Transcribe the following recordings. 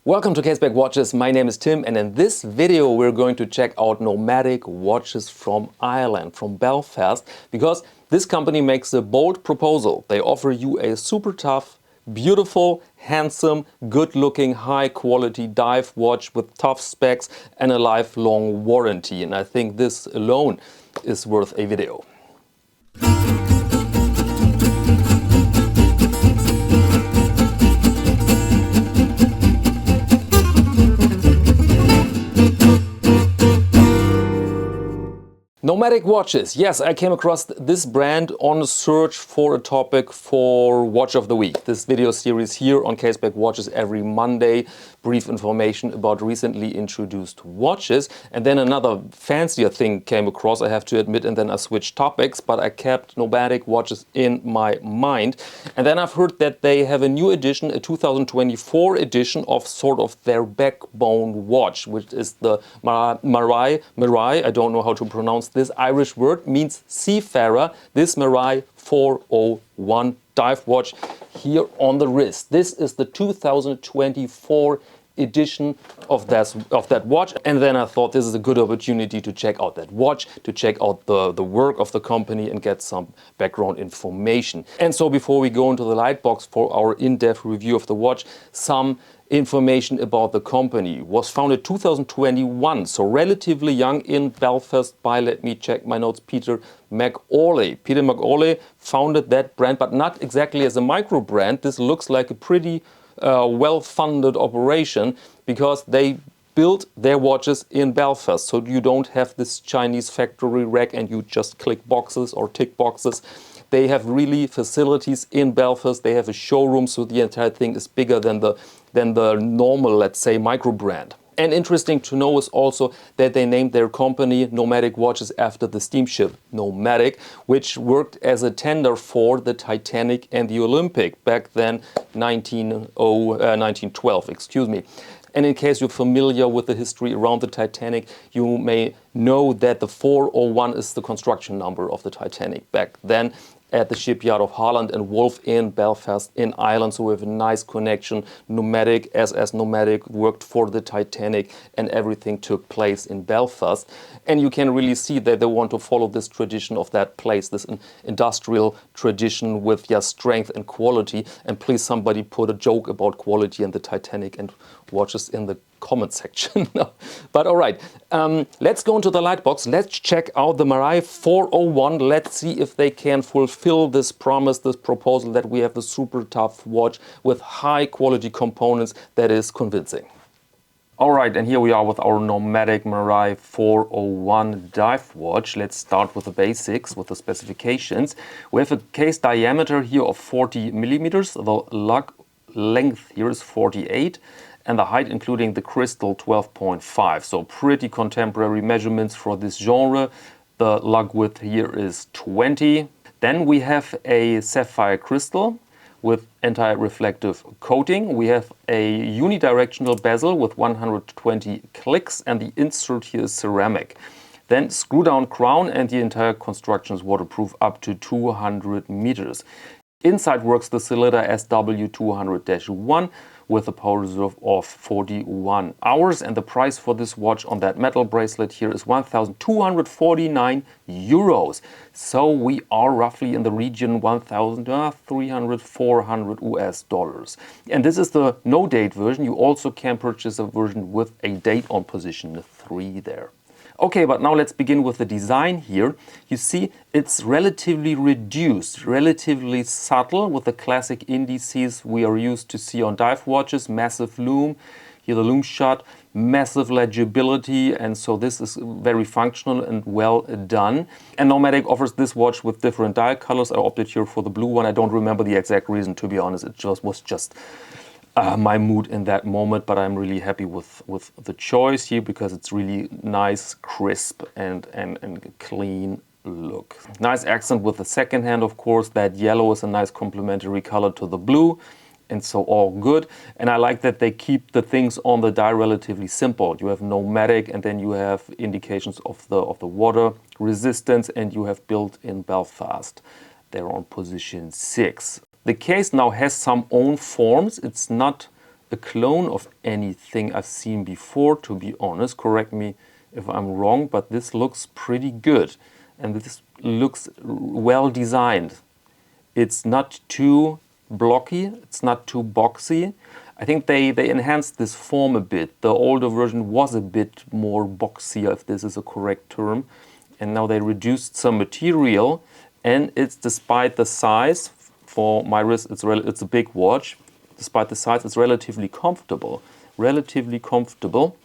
Welcome to Caseback Watches. My name is Tim, and in this video we're going to check out Nomadic Watches from Ireland, from Belfast, because this company makes a bold proposal. They offer you a super tough, beautiful, handsome, good-looking, high-quality dive watch with tough specs and a lifelong warranty. And I think this alone is worth a video. Nomadic Watches. Yes, I came across this brand on a search for a topic for Watch of the Week. This video series here on Caseback Watches every Monday. Brief information about recently introduced watches. And then another fancier thing came across, I have to admit, and then I switched topics, but I kept Nomadic Watches in my mind. And then I've heard that they have a new edition, a 2024 edition of sort of their backbone watch, which is the Marai, I don't know how to pronounce this Irish word, means seafarer. This Marai 401 dive watch here on the wrist. This is the 2024 edition of that watch, and then I thought this is a good opportunity to check out that watch, to check out the work of the company and get some background information. And so before we go into the lightbox for our in-depth review of the watch, some information about the company. Was founded 2021, so relatively young in Belfast by, let me check my notes, Peter McAuley. Peter McAuley founded that brand, but not exactly as a micro brand. This looks like a pretty well-funded operation, because they built their watches in Belfast. So you don't have this Chinese factory rack and you just click boxes or tick boxes. They have really facilities in Belfast. They have a showroom, so the entire thing is bigger than the normal, let's say, micro brand. And interesting to know is also that they named their company Nomadic Watches after the steamship Nomadic, which worked as a tender for the Titanic and the Olympic back then, 1912, excuse me. And in case you're familiar with the history around the Titanic, you may know that the 401 is the construction number of the Titanic back then, at the shipyard of Harland and Wolff in Belfast in Ireland. So we have a nice connection. Nomadic, SS Nomadic, worked for the Titanic, and everything took place in Belfast. And you can really see that they want to follow this tradition of that place, this industrial tradition with strength and quality. And please, somebody put a joke about quality and the Titanic and watches in the comment section. But all right, let's go into the lightbox. Let's check out the Marai 401. Let's see if they can fulfill this promise, this proposal that we have the super tough watch with high quality components that is convincing. All right, and here we are with our Nomadic Marai 401 dive watch. Let's start with the basics, with the specifications. We have a case diameter here of 40 millimeters. The lug length here is 48. And the height, including the crystal, 12.5. So pretty contemporary measurements for this genre. The lug width here is 20. Then we have a sapphire crystal with anti-reflective coating. We have a unidirectional bezel with 120 clicks, and the insert here is ceramic. Then screw down crown, and the entire construction is waterproof up to 200 meters. Inside works the cylinder SW200-1 with a power reserve of 41 hours, and the price for this watch on that metal bracelet here is 1,249 euros. So we are roughly in the region 1,300, 400 US dollars. And this is the no date version. You also can purchase a version with a date on position 3 there. Okay, but now let's begin with the design here. You see, it's relatively reduced, relatively subtle with the classic indices we are used to see on dive watches. Massive lume, here the lume shot, massive legibility, and so this is very functional and well done. And Nomadic offers this watch with different dial colors. I opted here for the blue one. I don't remember the exact reason, to be honest. It was just my mood in that moment, but I'm really happy with the choice here, because it's really nice, crisp and clean look. Nice accent with the second hand, of course. That yellow is a nice complementary color to the blue, and so all good. And I like that they keep the things on the dial relatively simple. You have Nomadic, and then you have indications of the water resistance, and you have built in Belfast. They're on position 6. The case now has some own forms. It's not a clone of anything I've seen before, to be honest. Correct me if I'm wrong, but this looks pretty good. And this looks well designed. It's not too blocky, it's not too boxy. I think they enhanced this form a bit. The older version was a bit more boxier, if this is a correct term. And now they reduced some material, and it's, despite the size, for my wrist it's a big watch. Despite the size, it's relatively comfortable. Relatively comfortable.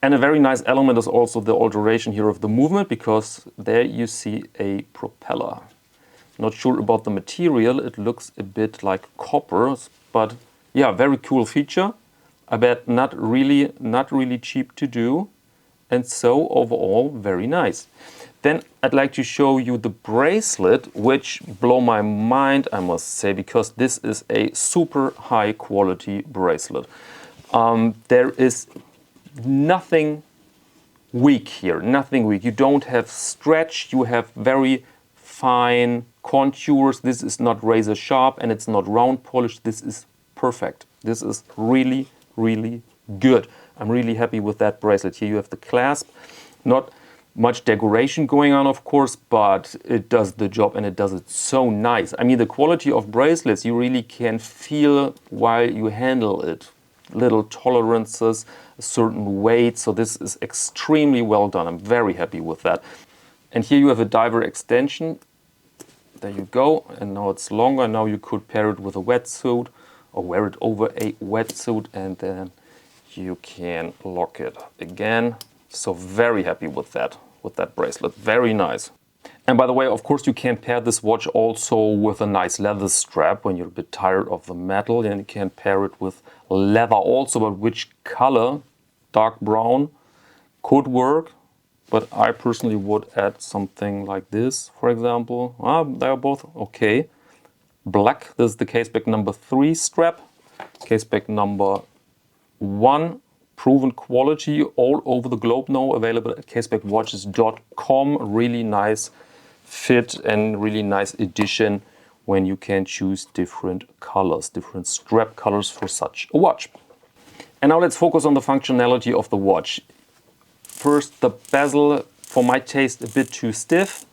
And a very nice element is also the alteration here of the movement, because there you see a propeller. Not sure about the material, it looks a bit like copper, but yeah, very cool feature. I bet not really cheap to do, and so overall very nice. Then I'd like to show you the bracelet, which blow my mind, I must say, because this is a super high quality bracelet. There is nothing weak here, nothing weak. You don't have stretch, you have very fine contours. This is not razor sharp and it's not round polished. This is perfect. This is really, really good. I'm really happy with that bracelet. Here you have the clasp. Not much decoration going on, of course, but it does the job, and it does it so nice. I mean, the quality of bracelets you really can feel while you handle it. Little tolerances, a certain weight, so this is extremely well done. I'm very happy with that. And here you have a diver extension. There you go, and now it's longer. Now you could pair it with a wetsuit or wear it over a wetsuit, and then you can lock it again. So very happy with that bracelet. Very nice. And by the way, of course, you can pair this watch also with a nice leather strap when you're a bit tired of the metal. And you can pair it with leather also, but which color? Dark brown could work, but I personally would add something like this, for example. They're both okay. Black, this is the Caseback number 3 strap. Caseback number 1. Proven quality all over the globe now, available at casebackwatches.com. Really nice fit and really nice addition when you can choose different colors, different strap colors for such a watch. And now let's focus on the functionality of the watch. First, the bezel, for my taste, a bit too stiff.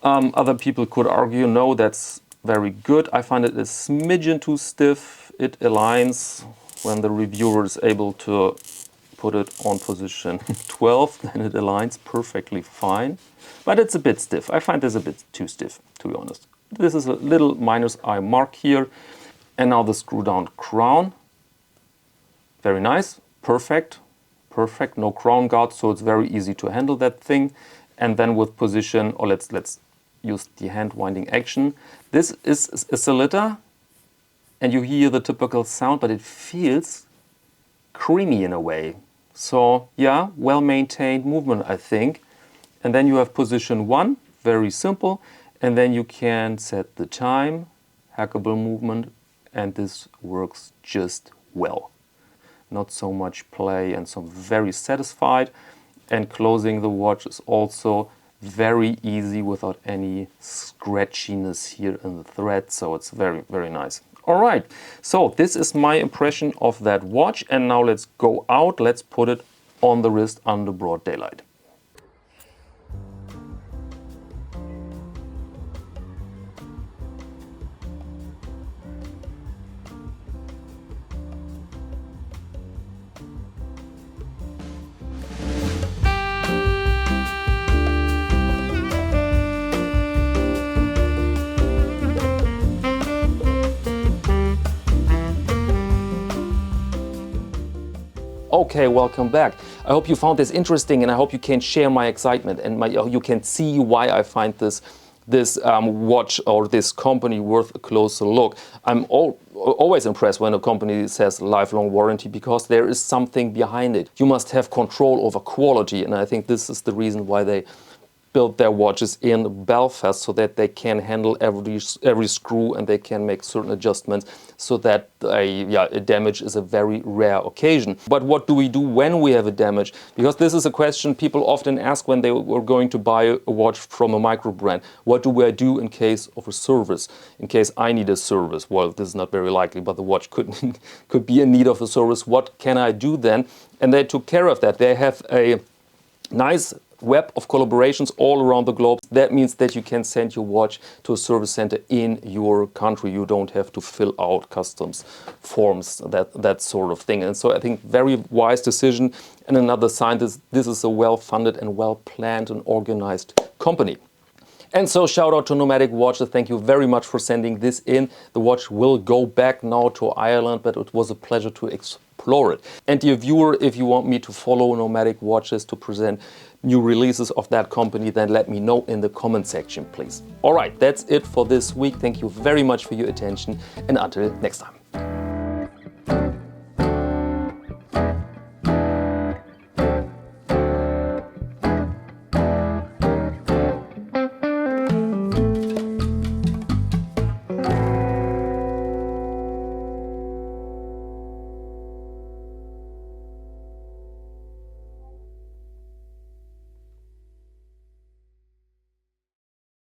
Other people could argue, no, that's very good. I find it a smidgen too stiff. It aligns. When the reviewer is able to put it on position 12, then it aligns perfectly fine. But it's a bit stiff. I find this a bit too stiff, to be honest. This is a little -I mark here. And now the screw down crown. Very nice, perfect, perfect. No crown guard, so it's very easy to handle that thing. And then with position, or let's use the hand winding action. This is a cylinder. And you hear the typical sound, but it feels creamy in a way. So yeah, well-maintained movement, I think. And then you have position 1, very simple. And then you can set the time, hackable movement, and this works just well. Not so much play, and so I'm very satisfied. And closing the watch is also very easy without any scratchiness here in the thread. So it's very, very nice. All right, so this is my impression of that watch, and now let's go out. Let's put it on the wrist under broad daylight. Okay, welcome back. I hope you found this interesting, and I hope you can share my excitement, and you can see why I find this watch or this company worth a closer look. I'm always impressed when a company says lifelong warranty, because there is something behind it. You must have control over quality, and I think this is the reason why they build their watches in Belfast so that they can handle every screw and they can make certain adjustments so that a damage is a very rare occasion. But what do we do when we have a damage? Because this is a question people often ask when they were going to buy a watch from a micro brand. What do I do in case of a service? In case I need a service? Well, this is not very likely, but the watch could be in need of a service. What can I do then? And they took care of that. They have a nice web of collaborations all around the globe. That means that you can send your watch to a service center in your country. You don't have to fill out customs forms, that sort of thing. And so I think very wise decision. And another sign that this is a well-funded and well-planned and organized company. And so shout out to Nomadic Watches. Thank you very much for sending this in. The watch will go back now to Ireland, but it was a pleasure to explore it. And dear viewer, if you want me to follow Nomadic Watches to present new releases of that company, then let me know in the comment section, please. All right, that's it for this week. Thank you very much for your attention, and until next time.